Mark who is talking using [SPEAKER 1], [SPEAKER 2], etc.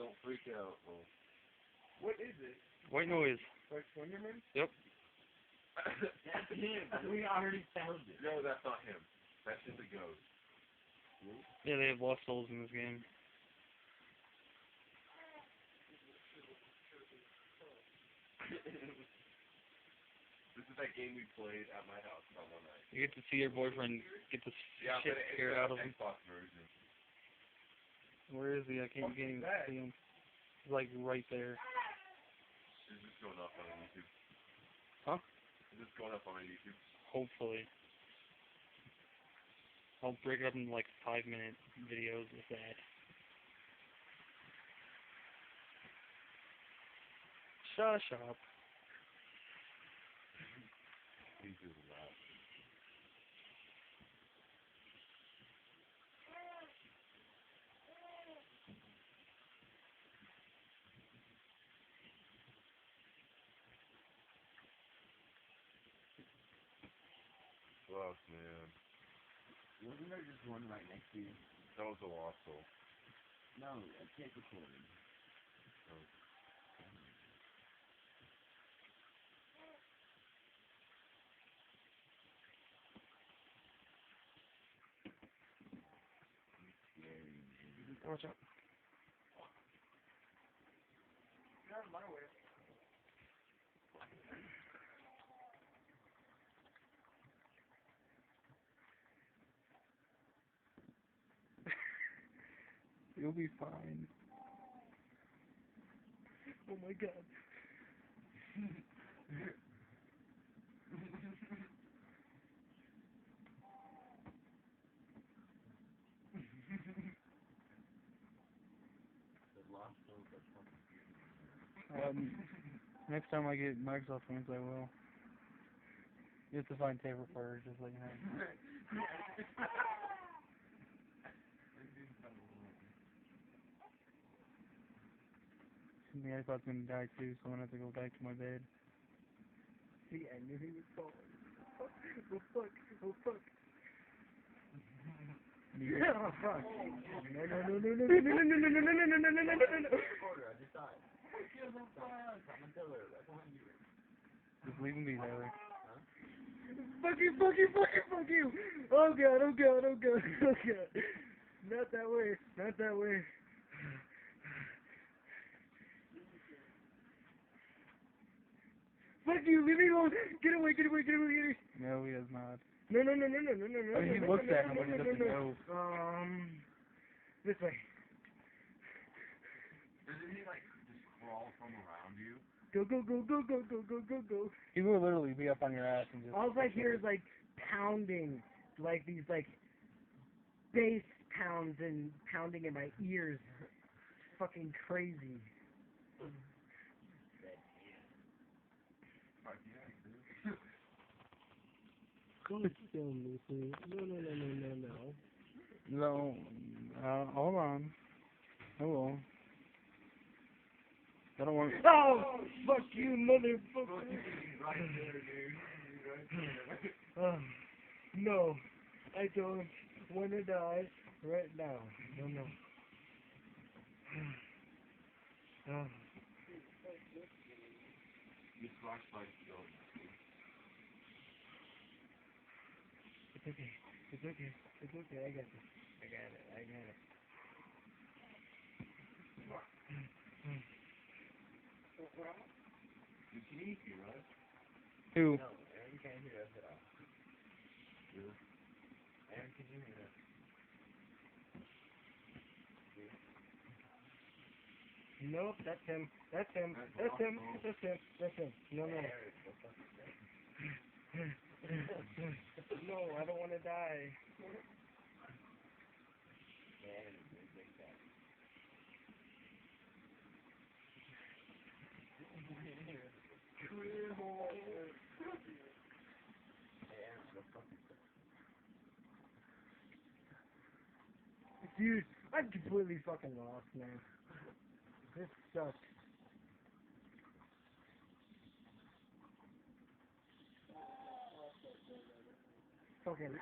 [SPEAKER 1] Don't freak out. Oh.
[SPEAKER 2] What is it?
[SPEAKER 3] White noise.
[SPEAKER 2] Like Slenderman?
[SPEAKER 3] Yep.
[SPEAKER 1] That's him.
[SPEAKER 2] We already found it.
[SPEAKER 1] No, that's not him. That's just a ghost.
[SPEAKER 3] Yeah, they have lost souls in this game.
[SPEAKER 1] This is that game we played at my house that one night.
[SPEAKER 3] You get to see your boyfriend get the
[SPEAKER 1] Yeah,
[SPEAKER 3] shit
[SPEAKER 1] but it's
[SPEAKER 3] scared out of him.
[SPEAKER 1] Xbox version.
[SPEAKER 3] Where is he? I can't even see him. He's like right there.
[SPEAKER 1] Is this going up on YouTube?
[SPEAKER 3] Huh?
[SPEAKER 1] Is this going up on YouTube?
[SPEAKER 3] Hopefully. I'll break it up into like 5-minute videos with that. Shush up.
[SPEAKER 1] He's just loud. Fuck, man.
[SPEAKER 2] Wasn't there just one right next to you?
[SPEAKER 1] That was a lost soul.
[SPEAKER 2] No, I can't record it.
[SPEAKER 1] Oh.
[SPEAKER 3] Watch out.
[SPEAKER 2] Get out of my way.
[SPEAKER 3] You'll be fine. Oh my god. Next time I get Microsoft Wings, I will. You have to find tape recorder, just like that. The iPod's gonna die too, so I'm gonna have to go back to my bed.
[SPEAKER 2] See, I knew he was falling. Oh fuck, oh fuck. Oh fuck. No, no, no, no, no, no, no, no, no, no, no, no, no, no, no, no. I just died.
[SPEAKER 3] Just leave him be, Tyler.
[SPEAKER 2] Fuck you, fuck you, fuck you, fuck you! Oh god, oh god, oh god, oh god. Not that way, not that way. Fuck you, leave me alone! Get away, get away, get away, get away!
[SPEAKER 3] No, he does not.
[SPEAKER 2] No, no, no, no, no, no, no, no.
[SPEAKER 3] I mean, he
[SPEAKER 2] no,
[SPEAKER 3] looks
[SPEAKER 2] no,
[SPEAKER 3] at him,
[SPEAKER 2] no,
[SPEAKER 3] but he
[SPEAKER 2] no,
[SPEAKER 3] doesn't
[SPEAKER 2] no,
[SPEAKER 3] know.
[SPEAKER 2] This way.
[SPEAKER 1] Doesn't he, like, just crawl from around you?
[SPEAKER 2] Go, go, go, go, go, go, go, go, go.
[SPEAKER 3] He will literally be up on your ass and just...
[SPEAKER 2] All I hear is, like, pounding. Like, these, like, bass pounds and pounding in my ears. It's fucking crazy.
[SPEAKER 1] Fuck yeah, dude.
[SPEAKER 2] Don't kill me, please. No, no, no, no, no, no.
[SPEAKER 3] No, hold on. I will. I don't want...
[SPEAKER 2] Oh, fuck you, motherfucker.
[SPEAKER 1] Right there, dude. Right there.
[SPEAKER 2] No, I don't want to die right now. No, no.
[SPEAKER 1] Your flashlight's going.
[SPEAKER 2] It's okay. It's okay. It's okay. I got this. I got it. I got it.
[SPEAKER 1] You can eat you, right?
[SPEAKER 3] Who?
[SPEAKER 2] No, Aaron can't hear us at all.
[SPEAKER 1] Really?
[SPEAKER 2] Aaron, can you hear us? Nope, that's him. That's him. That's him. That's him. That's him. No, no. No, I don't want to die. Dude, I'm completely fucking lost, man. This sucks. Fucking